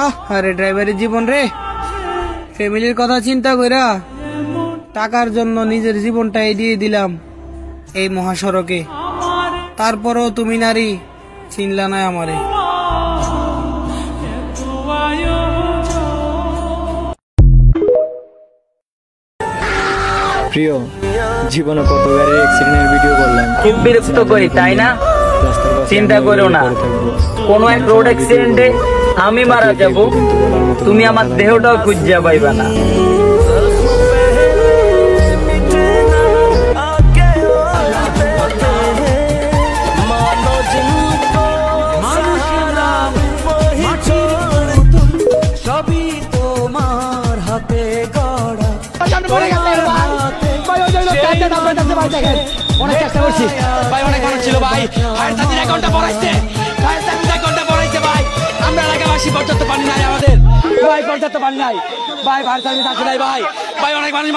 আরে ড্রাইভারের জীবন রে, ফ্যামিলির কথা চিন্তা কইরা টাকার জন্য নিজের জীবনটাই দিয়ে দিলাম এই মহাসড়কে। তারপরও তুমি নারী চিনলা না আমারে। প্রিয়, জীবনে কত গাড়ির অ্যাক্সিডেন্টের ভিডিও করলাম, খুব বিরক্ত করি তাই না? চিন্তা করো না, কোনো এক রোড অ্যাক্সিডেন্টে আমি মারা যাব, তুমি আমার দেহটাও খুঁজে পাইবা না। সবই তোমার হাতে গড়া। অনেক চেষ্টা করছি ভাই, অনেক মানুষ ছিল ভাই, ফায়ার সার্ভিস অ্যাকাউন্টটা পড়াইছে, ফায়ার সার্ভিস অ্যাকাউন্টটা পড়াইছে ভাই, আমরা এলাকাবাসী পর্যাপ্ত পানি নাই, আমাদের ভাই পর্যাপ্ত পানি নাই ভাই, ফায়ার সার্ভিস আসে নাই ভাই, ভাই অনেক মানুষ